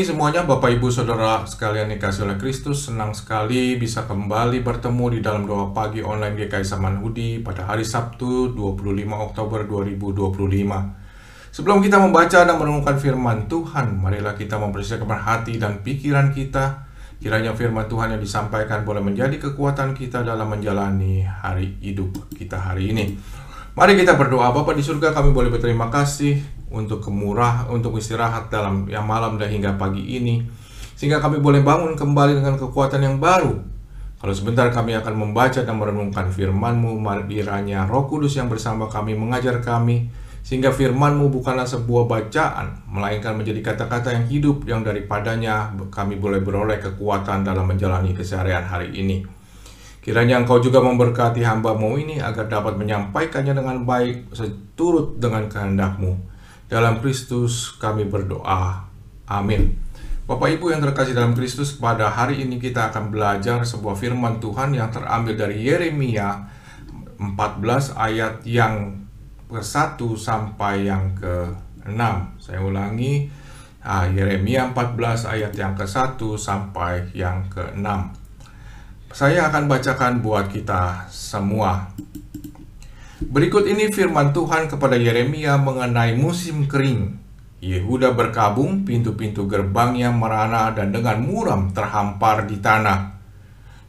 pagi semuanya, Bapak Ibu Saudara sekalian dikasih oleh Kristus. Senang sekali bisa kembali bertemu di dalam doa pagi online GKI Samanhudi pada hari Sabtu 25 Oktober 2025. Sebelum kita membaca dan merenungkan firman Tuhan, marilah kita mempersiapkan hati dan pikiran kita. Kiranya firman Tuhan yang disampaikan boleh menjadi kekuatan kita dalam menjalani hari hidup kita hari ini. Mari kita berdoa. Bapa di surga, kami boleh berterima kasih untuk istirahat dalam yang malam dan hingga pagi ini, sehingga kami boleh bangun kembali dengan kekuatan yang baru. Kalau sebentar kami akan membaca dan merenungkan firman-Mu, kiranya Roh Kudus yang bersama kami mengajar kami, sehingga firman-Mu bukanlah sebuah bacaan, melainkan menjadi kata-kata yang hidup, yang daripadanya kami boleh beroleh kekuatan dalam menjalani keseharian hari ini. Kiranya Engkau juga memberkati hamba-Mu ini agar dapat menyampaikannya dengan baik seturut dengan kehendak-Mu. Dalam Kristus kami berdoa. Amin. Bapak Ibu yang terkasih dalam Kristus, pada hari ini kita akan belajar sebuah firman Tuhan yang terambil dari Yeremia 14 ayat yang ke-1 sampai yang ke-6. Saya ulangi, Yeremia 14 ayat yang ke-1 sampai yang ke-6. Saya akan bacakan buat kita semua. Berikut ini firman Tuhan kepada Yeremia mengenai musim kering. Yehuda berkabung, pintu-pintu gerbangnya merana dan dengan muram terhampar di tanah.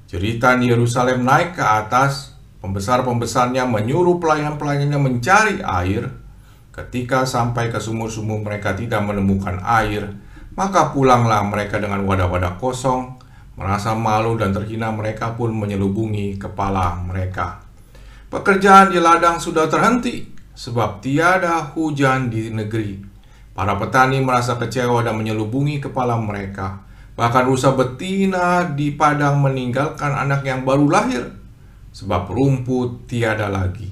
Jeritan Yerusalem naik ke atas, pembesar-pembesarnya menyuruh pelayan-pelayannya mencari air. Ketika sampai ke sumur-sumur mereka tidak menemukan air, maka pulanglah mereka dengan wadah-wadah kosong. Merasa malu dan terhina, mereka pun menyelubungi kepala mereka. Pekerjaan di ladang sudah terhenti, sebab tiada hujan di negeri. Para petani merasa kecewa dan menyelubungi kepala mereka. Bahkan rusa betina di padang meninggalkan anak yang baru lahir, sebab rumput tiada lagi.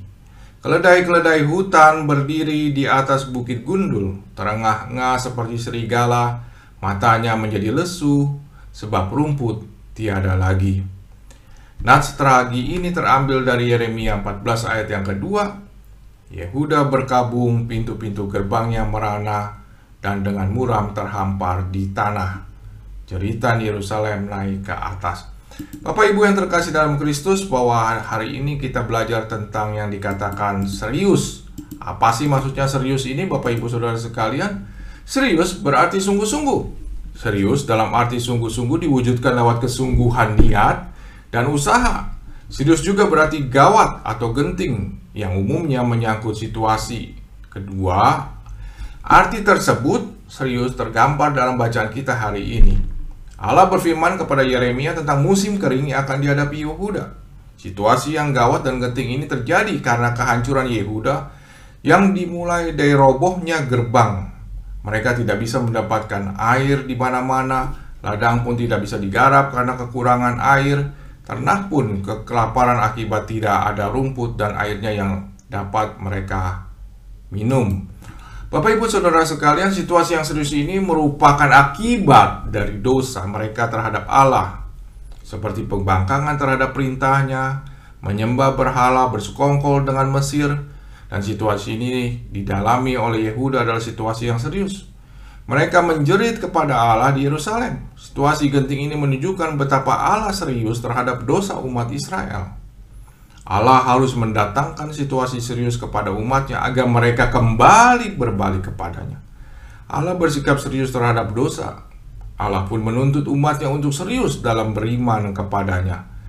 Keledai-keledai hutan berdiri di atas bukit gundul, terengah-engah seperti serigala, matanya menjadi lesu, sebab rumput tiada lagi. Nats tragi ini terambil dari Yeremia 14 ayat yang kedua. Yehuda berkabung, pintu-pintu gerbangnya merana, dan dengan muram terhampar di tanah. Jeritan Yerusalem naik ke atas. Bapak Ibu yang terkasih dalam Kristus, bahwa hari ini kita belajar tentang yang dikatakan serius. Apa sih maksudnya serius ini, Bapak Ibu Saudara sekalian? Serius berarti sungguh-sungguh. Serius dalam arti sungguh-sungguh diwujudkan lewat kesungguhan niat dan usaha. Serius juga berarti gawat atau genting, yang umumnya menyangkut situasi. Kedua, arti tersebut serius tergambar dalam bacaan kita hari ini. Allah berfirman kepada Yeremia tentang musim kering yang akan dihadapi Yehuda. Situasi yang gawat dan genting ini terjadi karena kehancuran Yehuda yang dimulai dari robohnya gerbang. Mereka tidak bisa mendapatkan air di mana-mana, ladang pun tidak bisa digarap karena kekurangan air, ternak pun kelaparan akibat tidak ada rumput dan airnya yang dapat mereka minum. Bapak Ibu Saudara sekalian, situasi yang serius ini merupakan akibat dari dosa mereka terhadap Allah, seperti pembangkangan terhadap perintahnya, menyembah berhala, bersekongkol dengan Mesir. Dan situasi ini didalami oleh Yehuda adalah situasi yang serius. Mereka menjerit kepada Allah di Yerusalem. Situasi genting ini menunjukkan betapa Allah serius terhadap dosa umat Israel. Allah harus mendatangkan situasi serius kepada umatnya agar mereka kembali berbalik kepadanya. Allah bersikap serius terhadap dosa. Allah pun menuntut umatnya untuk serius dalam beriman kepadanya.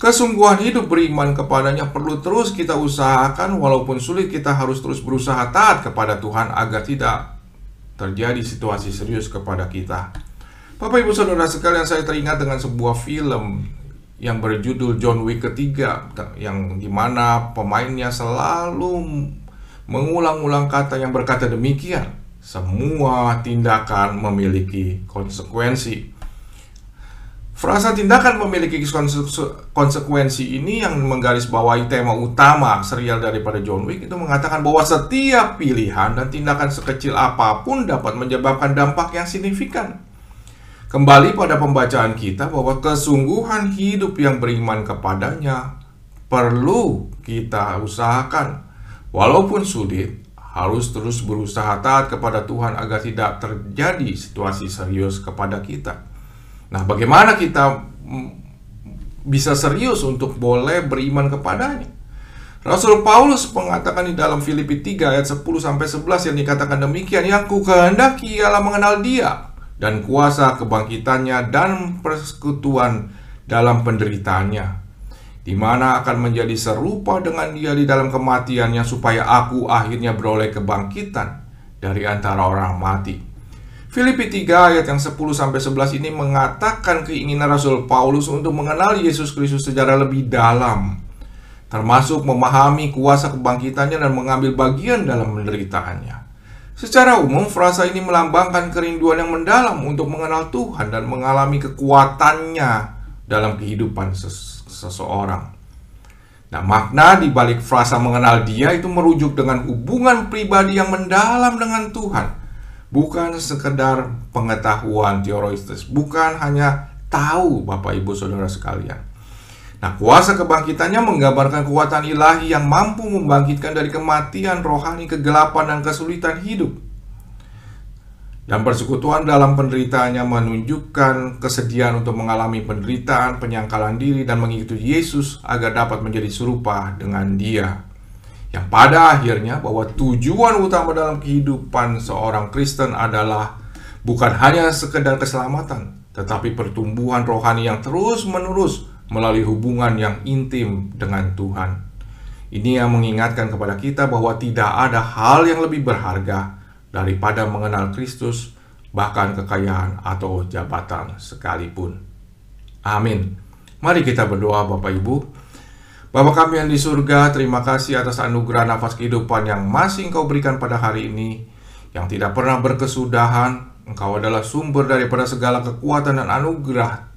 Kesungguhan hidup beriman kepadanya perlu terus kita usahakan. Walaupun sulit, kita harus terus berusaha taat kepada Tuhan agar tidak terjadi situasi serius kepada kita. Bapak Ibu Saudara sekalian, saya teringat dengan sebuah film yang berjudul John Wick ketiga, yang dimana pemainnya selalu mengulang-ulang kata yang berkata demikian: semua tindakan memiliki konsekuensi. Frasa tindakan memiliki konsekuensi ini yang menggarisbawahi tema utama serial daripada John Wick, itu mengatakan bahwa setiap pilihan dan tindakan sekecil apapun dapat menyebabkan dampak yang signifikan. Kembali pada pembacaan kita, bahwa kesungguhan hidup yang beriman kepadanya perlu kita usahakan. Walaupun sulit, harus terus berusaha taat kepada Tuhan agar tidak terjadi situasi serius kepada kita. Nah, bagaimana kita bisa serius untuk boleh beriman kepadanya? Rasul Paulus mengatakan di dalam Filipi 3 ayat 10-11 yang dikatakan demikian, yang ku kehendaki ialah mengenal Dia dan kuasa kebangkitannya dan persekutuan dalam penderitaannya, di mana akan menjadi serupa dengan Dia di dalam kematiannya, supaya aku akhirnya beroleh kebangkitan dari antara orang mati. Filipi 3 ayat yang 10-11 ini mengatakan keinginan Rasul Paulus untuk mengenal Yesus Kristus secara lebih dalam, termasuk memahami kuasa kebangkitannya dan mengambil bagian dalam penderitaannya. Secara umum, frasa ini melambangkan kerinduan yang mendalam untuk mengenal Tuhan dan mengalami kekuatannya dalam kehidupan seseorang. Nah, makna di balik frasa mengenal Dia itu merujuk dengan hubungan pribadi yang mendalam dengan Tuhan. Bukan sekedar pengetahuan teoritis, bukan hanya tahu, Bapak Ibu Saudara sekalian. Nah, kuasa kebangkitannya menggambarkan kekuatan ilahi yang mampu membangkitkan dari kematian rohani, kegelapan, dan kesulitan hidup. Dan persekutuan dalam penderitaannya menunjukkan kesediaan untuk mengalami penderitaan, penyangkalan diri, dan mengikuti Yesus agar dapat menjadi serupa dengan Dia. Yang pada akhirnya bahwa tujuan utama dalam kehidupan seorang Kristen adalah bukan hanya sekedar keselamatan, tetapi pertumbuhan rohani yang terus-menerus melalui hubungan yang intim dengan Tuhan. Ini yang mengingatkan kepada kita bahwa tidak ada hal yang lebih berharga daripada mengenal Kristus, bahkan kekayaan atau jabatan sekalipun. Amin. Mari kita berdoa, Bapak Ibu. Bapa kami yang di surga, terima kasih atas anugerah nafas kehidupan yang masih Engkau berikan pada hari ini, yang tidak pernah berkesudahan. Engkau adalah sumber daripada segala kekuatan dan anugerah.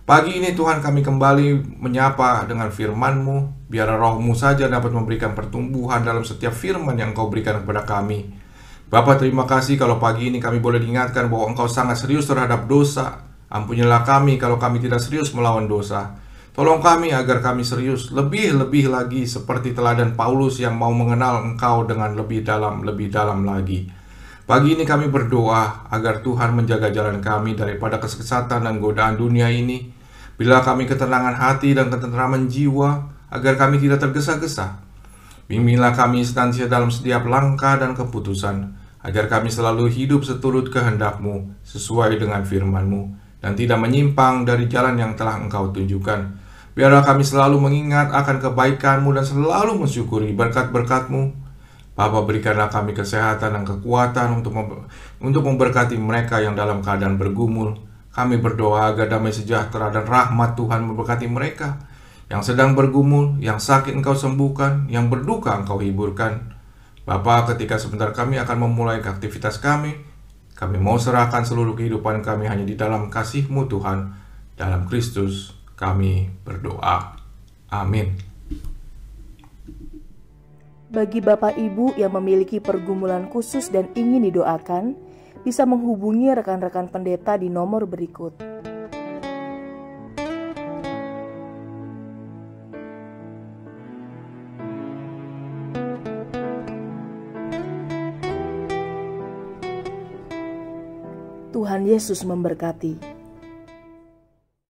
Pagi ini Tuhan, kami kembali menyapa dengan firman-Mu. Biar Roh-Mu saja dapat memberikan pertumbuhan dalam setiap firman yang Engkau berikan kepada kami. Bapa, terima kasih kalau pagi ini kami boleh diingatkan bahwa Engkau sangat serius terhadap dosa. Ampunilah kami kalau kami tidak serius melawan dosa. Tolong kami agar kami serius, lebih-lebih lagi seperti teladan Paulus yang mau mengenal Engkau dengan lebih dalam lagi. Pagi ini kami berdoa agar Tuhan menjaga jalan kami daripada kesesatan dan godaan dunia ini. Bila kami ketenangan hati dan ketentraman jiwa, agar kami tidak tergesa-gesa. Bimbinglah kami senantiasa dalam setiap langkah dan keputusan, agar kami selalu hidup seturut kehendak-Mu, sesuai dengan firman-Mu, dan tidak menyimpang dari jalan yang telah Engkau tunjukkan. Biarlah kami selalu mengingat akan kebaikan-Mu dan selalu mensyukuri berkat-berkat-Mu. Bapa, berikanlah kami kesehatan dan kekuatan untuk memberkati mereka yang dalam keadaan bergumul. Kami berdoa agar damai sejahtera dan rahmat Tuhan memberkati mereka yang sedang bergumul, yang sakit Engkau sembuhkan, yang berduka Engkau hiburkan. Bapa, ketika sebentar kami akan memulai aktivitas kami mau serahkan seluruh kehidupan kami hanya di dalam kasih-Mu Tuhan. Dalam Kristus kami berdoa. Amin. Bagi Bapak Ibu yang memiliki pergumulan khusus dan ingin didoakan, bisa menghubungi rekan-rekan pendeta di nomor berikut. Tuhan Yesus memberkati.